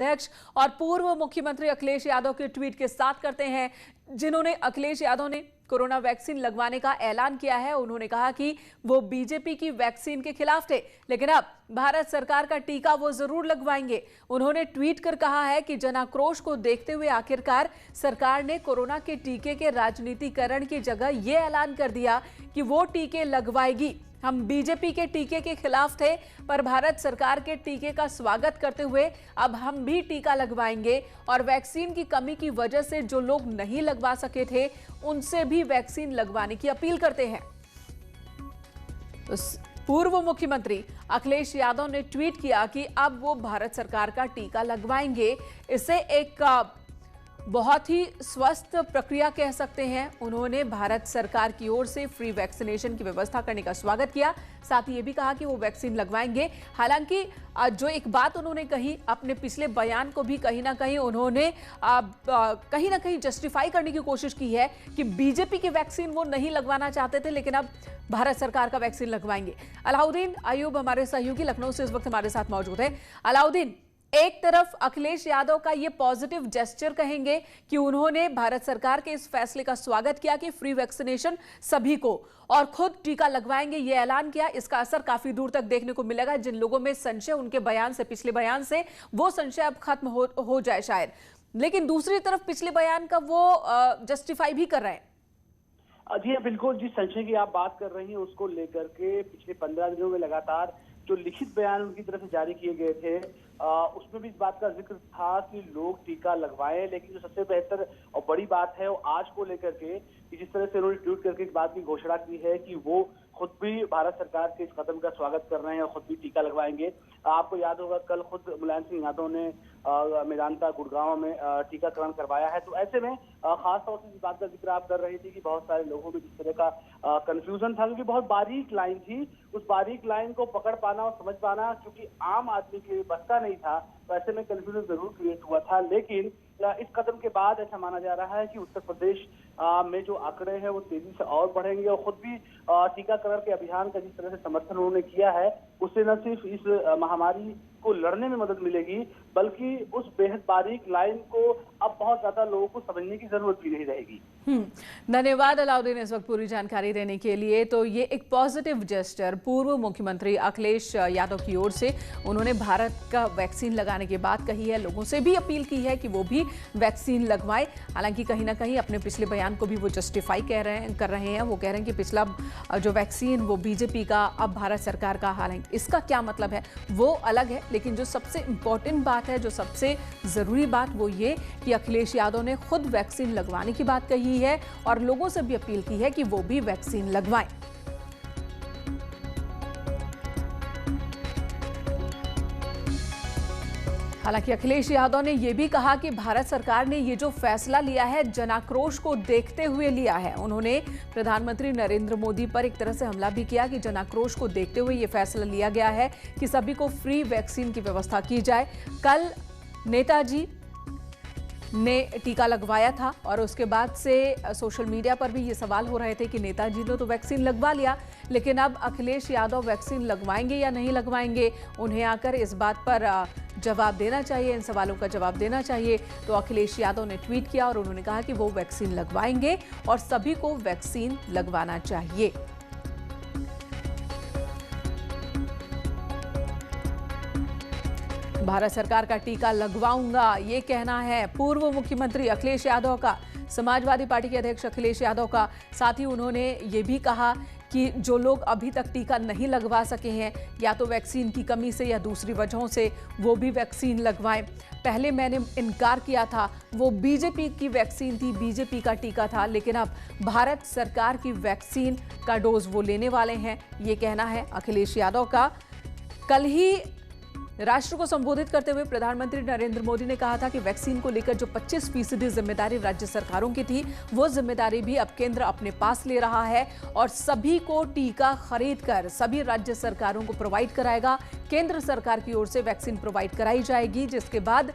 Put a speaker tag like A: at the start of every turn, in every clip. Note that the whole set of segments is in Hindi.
A: अध्यक्ष और पूर्व मुख्यमंत्री अखिलेश यादव के ट्वीट के साथ करते हैं, जिन्होंने अखिलेश यादव ने कोरोना वैक्सीन लगवाने का ऐलान किया है। उन्होंने कहा कि वो बीजेपी की वैक्सीन के खिलाफ थे, लेकिन अब भारत सरकार का टीका वो जरूर लगवाएंगे। उन्होंने ट्वीट कर कहा है कि जन आक्रोश को देखते हुए आखिरकार सरकार ने कोरोना के टीके के राजनीतिकरण की जगह ये ऐलान कर दिया कि वो टीके लगवाएगी। हम बीजेपी के टीके के खिलाफ थे, पर भारत सरकार के टीके का स्वागत करते हुए अब हम भी टीका लगवाएंगे और वैक्सीन की कमी की वजह से जो लोग नहीं लगवा सके थे उनसे भी वैक्सीन लगवाने की अपील करते हैं। पूर्व मुख्यमंत्री अखिलेश यादव ने ट्वीट किया कि अब वो भारत सरकार का टीका लगवाएंगे। इसे एक बहुत ही स्वस्थ प्रक्रिया कह सकते हैं। उन्होंने भारत सरकार की ओर से फ्री वैक्सीनेशन की व्यवस्था करने का स्वागत किया, साथ ही ये भी कहा कि वो वैक्सीन लगवाएंगे। हालांकि जो एक बात उन्होंने कही, अपने पिछले बयान को भी कहीं ना कहीं उन्होंने जस्टिफाई करने की कोशिश की है कि बीजेपी की वैक्सीन वो नहीं लगवाना चाहते थे, लेकिन अब भारत सरकार का वैक्सीन लगवाएंगे। अलाउद्दीन अयूब हमारे सहयोगी लखनऊ से इस वक्त हमारे साथ मौजूद है। अलाउद्दीन, एक तरफ अखिलेश यादव का ये पॉजिटिव जेस्चर कहेंगे कि उन्होंने भारत सरकार के इस फैसले का स्वागत किया कि फ्री वैक्सीनेशन सभी को और खुद टीका लगवाएंगे, ये ऐलान किया। इसका असर काफी दूर तक देखने को मिलेगा। जिन लोगों में संशय उनके बयान से, पिछले बयान से, वो संशय अब खत्म हो जाए शायद। लेकिन दूसरी तरफ पिछले बयान का वो जस्टिफाई भी कर रहे हैं।
B: जी बिल्कुल, जिस संशय की आप बात कर रही हैं उसको लेकर के पिछले 15 दिनों में लगातार जो लिखित बयान उनकी तरफ से जारी किए गए थे, उसमें भी इस बात का जिक्र था कि लोग टीका लगवाएं। लेकिन जो सबसे बेहतर और बड़ी बात है वो आज को लेकर के कि जिस तरह से उन्होंने ट्वीट करके इस बात की घोषणा की है कि वो खुद भी भारत सरकार के इस कदम का स्वागत कर रहे हैं और खुद भी टीका लगवाएंगे। आपको याद होगा कल खुद मुलायम सिंह यादव ने मेदांता गुड़गांव में टीकाकरण करवाया है। तो ऐसे में खास तौर से इस बात का जिक्र आप कर रही थी कि बहुत सारे लोगों में जिस तरह का कंफ्यूजन था, क्योंकि बहुत बारीक लाइन थी, उस बारीक लाइन को पकड़ पाना और समझ पाना क्योंकि आम आदमी के बस का नहीं था, तो ऐसे में कंफ्यूजन जरूर क्रिएट हुआ था। लेकिन इस कदम के बाद ऐसा माना जा रहा है कि उत्तर प्रदेश में जो आंकड़े हैं वो तेजी से और बढ़ेंगे और खुद भी टीकाकरण के अभियान का जिस तरह से समर्थन उन्होंने किया है, उससे न सिर्फ इस महामारी को लड़ने में मदद मिलेगी, बल्कि उस बेहद बारीक लाइन को अब बहुत ज्यादा लोगों को समझने की जरूरत भी नहीं रहेगी।
A: धन्यवाद अलाउद्दीन इस वक्त पूरी जानकारी देने के लिए। तो ये एक पॉजिटिव जेस्चर पूर्व मुख्यमंत्री अखिलेश यादव की ओर से, उन्होंने भारत का वैक्सीन लगाने की बात कही है, लोगों से भी अपील की है कि वो भी वैक्सीन लगवाएं। हालांकि कहीं ना कहीं अपने पिछले बयान को भी वो जस्टिफाई कर रहे हैं। वो कह रहे हैं कि पिछला जो वैक्सीन वो बीजेपी का, अब भारत सरकार का। हालांकि इसका क्या मतलब है वो अलग है, लेकिन जो सबसे इंपॉर्टेंट बात है, जो सबसे जरूरी बात, वो ये कि अखिलेश यादव ने खुद वैक्सीन लगवाने की बात कही है और लोगों से भी अपील की है कि वो भी वैक्सीन लगवाएं। हालांकि अखिलेश यादव ने यह भी कहा कि भारत सरकार ने ये जो फैसला लिया है जनाक्रोश को देखते हुए लिया है। उन्होंने प्रधानमंत्री नरेंद्र मोदी पर एक तरह से हमला भी किया कि जनाक्रोश को देखते हुए ये फैसला लिया गया है कि सभी को फ्री वैक्सीन की व्यवस्था की जाए। कल नेताजी ने टीका लगवाया था और उसके बाद से सोशल मीडिया पर भी ये सवाल हो रहे थे कि नेताजी ने तो वैक्सीन लगवा लिया, लेकिन अब अखिलेश यादव वैक्सीन लगवाएंगे या नहीं लगवाएंगे, उन्हें आकर इस बात पर जवाब देना चाहिए, इन सवालों का जवाब देना चाहिए। तो अखिलेश यादव ने ट्वीट किया और उन्होंने कहा कि वो वैक्सीन लगवाएंगे और सभी को वैक्सीन लगवाना चाहिए। भारत सरकार का टीका लगवाऊंगा, ये कहना है पूर्व मुख्यमंत्री अखिलेश यादव का, समाजवादी पार्टी के अध्यक्ष अखिलेश यादव का। साथ ही उन्होंने ये भी कहा कि जो लोग अभी तक टीका नहीं लगवा सके हैं, या तो वैक्सीन की कमी से या दूसरी वजहों से, वो भी वैक्सीन लगवाएं। पहले मैंने इनकार किया था, वो बीजेपी की वैक्सीन थी, बीजेपी का टीका था, लेकिन अब भारत सरकार की वैक्सीन का डोज वो लेने वाले हैं, ये कहना है अखिलेश यादव का। कल ही राष्ट्र को संबोधित करते हुए प्रधानमंत्री नरेंद्र मोदी ने कहा था कि वैक्सीन को लेकर जो 25% जिम्मेदारी राज्य सरकारों की थी, वो जिम्मेदारी भी अब केंद्र अपने पास ले रहा है और सभी को टीका खरीदकर सभी राज्य सरकारों को प्रोवाइड कराएगा। केंद्र सरकार की ओर से वैक्सीन प्रोवाइड कराई जाएगी, जिसके बाद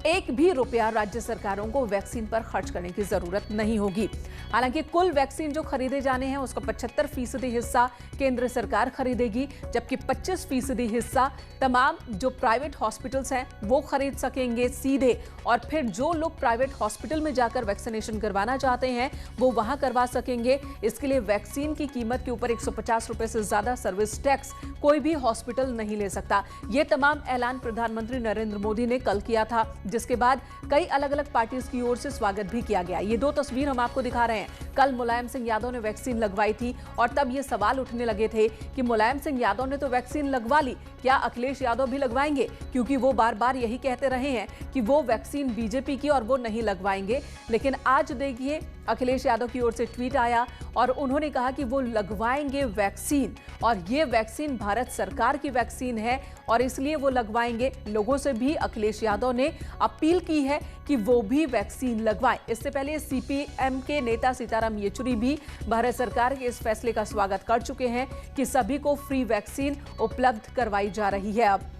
A: एक भी रुपया राज्य सरकारों को वैक्सीन पर खर्च करने की जरूरत नहीं होगी। हालांकि कुल वैक्सीन जो खरीदे जाने हैं उसका 75% हिस्सा केंद्र सरकार खरीदेगी, जबकि 25% हिस्सा तमाम जो प्राइवेट हॉस्पिटल्स हैं वो खरीद सकेंगे सीधे। और फिर जो लोग प्राइवेट हॉस्पिटल में जाकर वैक्सीनेशन करवाना चाहते हैं वो वहां करवा सकेंगे। इसके लिए वैक्सीन की कीमत के ऊपर 150 रुपए से ज्यादा सर्विस टैक्स कोई भी हॉस्पिटल नहीं ले सकता। ये तमाम ऐलान प्रधानमंत्री नरेंद्र मोदी ने कल किया था, जिसके बाद कई अलग अलग पार्टीज की ओर से स्वागत भी किया गया। ये दो तस्वीर हम आपको दिखा रहे हैं। कल मुलायम सिंह यादव ने वैक्सीन लगवाई थी और तब ये सवाल उठने लगे थे कि मुलायम सिंह यादव ने तो वैक्सीन लगवा ली, क्या अखिलेश यादव भी लगवाएंगे? क्योंकि वो बार बार यही कहते रहे हैं कि वो वैक्सीन बीजेपी की और वो नहीं लगवाएंगे। लेकिन आज देखिए अखिलेश यादव की ओर से ट्वीट आया और उन्होंने कहा कि वो लगवाएंगे वैक्सीन, और ये वैक्सीन भारत सरकार की वैक्सीन है और इसलिए वो लगवाएंगे। लोगों से भी अखिलेश यादव ने अपील की है कि वो भी वैक्सीन लगवाएं। इससे पहले सीपीएम के नेता सीताराम येचुरी भी भारत सरकार के इस फैसले का स्वागत कर चुके हैं कि सभी को फ्री वैक्सीन उपलब्ध करवाई जा रही है अब।